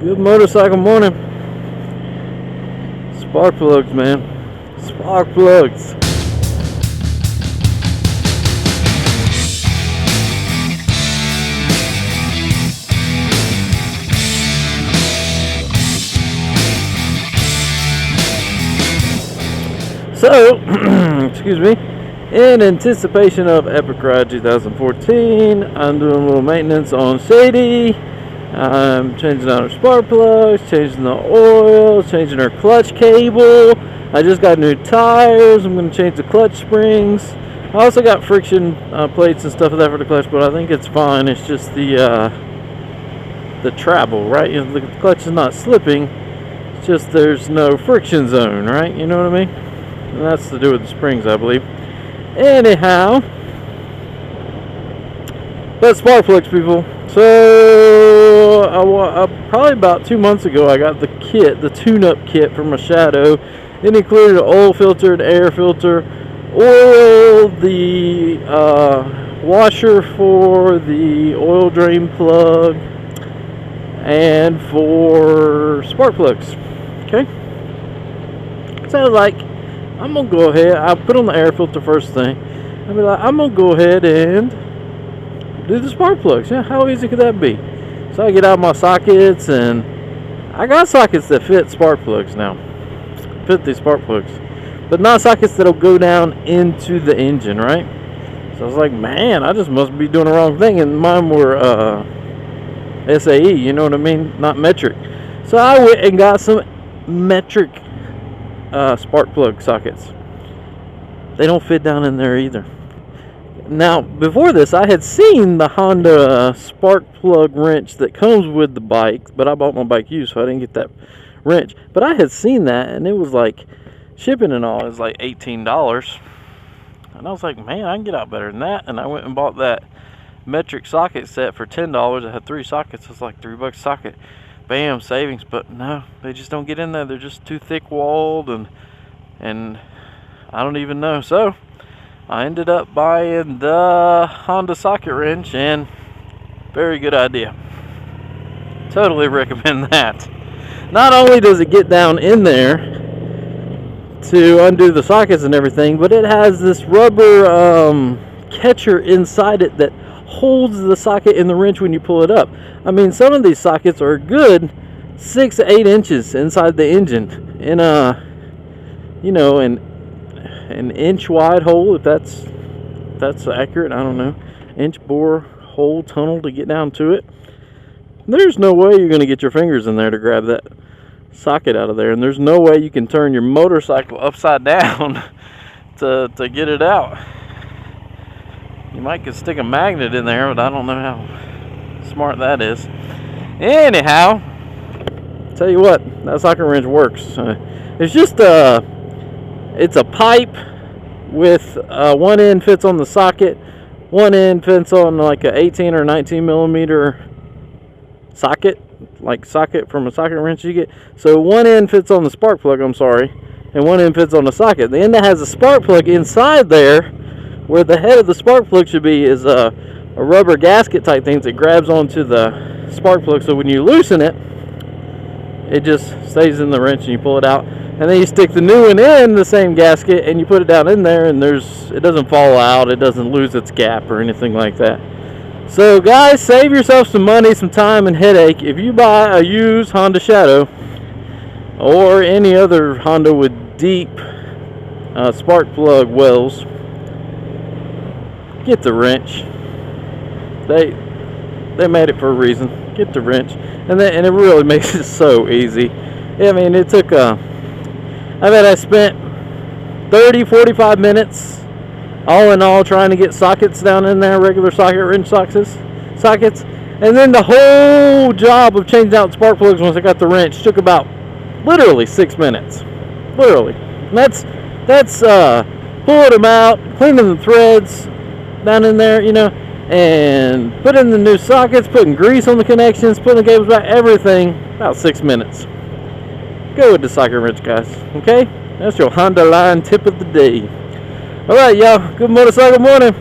Good motorcycle morning. Sparkplugs, man. Sparkplugs. So, excuse me, in anticipation of Epic Ride 2014, I'm doing a little maintenance on Sadie. I'm changing out her spark plugs, changing the oil, changing her clutch cable. I just got new tires. I'm going to change the clutch springs. I also got friction plates and stuff like that for the clutch, but I think it's fine. It's just the travel, right? You know, the clutch is not slipping. It's just there's no friction zone, right? You know what I mean? And that's to do with the springs, I believe. Anyhow, but spark plugs, people. So probably about 2 months ago, I got the kit, the tune-up kit from a Shadow. It included an oil filter, an air filter, oil, the washer for the oil drain plug, and for spark plugs. Okay. So like, I'm gonna go ahead. I put on the air filter first thing. I'll be like, I'm gonna go ahead and do the spark plugs. Yeah, how easy could that be? So I get out my sockets, and I got sockets that fit spark plugs now. Fit these spark plugs, but not sockets that'll go down into the engine, right? So I was like, man, I just must be doing the wrong thing, and mine were SAE, you know what I mean? Not metric. So I went and got some metric spark plug sockets. They don't fit down in there either. Now, before this, I had seen the Honda spark plug wrench that comes with the bike, but I bought my bike used, so I didn't get that wrench. But I had seen that, and it was like, shipping and all, it was like $18. And I was like, man, I can get out better than that. And I went and bought that metric socket set for $10. It had 3 sockets. It was like $3 a socket. Bam, savings. But no, they just don't get in there. They're just too thick walled, and I don't even know. So I ended up buying the Honda socket wrench, and very good idea. Totally recommend that. Not only does it get down in there to undo the sockets and everything, but it has this rubber catcher inside it that holds the socket in the wrench when you pull it up. I mean, some of these sockets are good 6 to 8 inches inside the engine in a, you know, an inch wide hole, if that's accurate. I don't know, inch bore hole tunnel to get down to it. There's no way you're going to get your fingers in there to grab that socket out of there, and there's no way you can turn your motorcycle upside down to get it out. You might could stick a magnet in there, but I don't know how smart that is. Anyhow, tell you what, that socket wrench works. It's just it's a pipe with one end fits on the socket, one end fits on like a 18 or 19 millimeter socket, like socket from a socket wrench you get. So one end fits on the spark plug, I'm sorry, and one end fits on the socket. The end that has a spark plug inside there, where the head of the spark plug should be, is a rubber gasket type thing that grabs onto the spark plug. So when you loosen it, it just stays in the wrench and you pull it out. And then you stick the new one in the same gasket and you put it down in there, and it doesn't fall out, it doesn't lose its gap or anything like that. So guys, save yourself some money, some time, and headache. If you buy a used Honda Shadow or any other Honda with deep spark plug wells, get the wrench. They made it for a reason. Get the wrench, and it really makes it so easy. I mean, it took I bet I spent 30-45 minutes all in all trying to get sockets down in there, regular socket wrench sockets, and then the whole job of changing out spark plugs once I got the wrench took about literally 6 minutes. Literally. And that's pulling them out, cleaning the threads down in there, you know, and putting the new sockets, putting grease on the connections, putting the cables back, everything, about 6 minutes. Go with the socket wrench, guys. Okay? That's your Honda line tip of the day. Alright, y'all. Good motorcycle morning.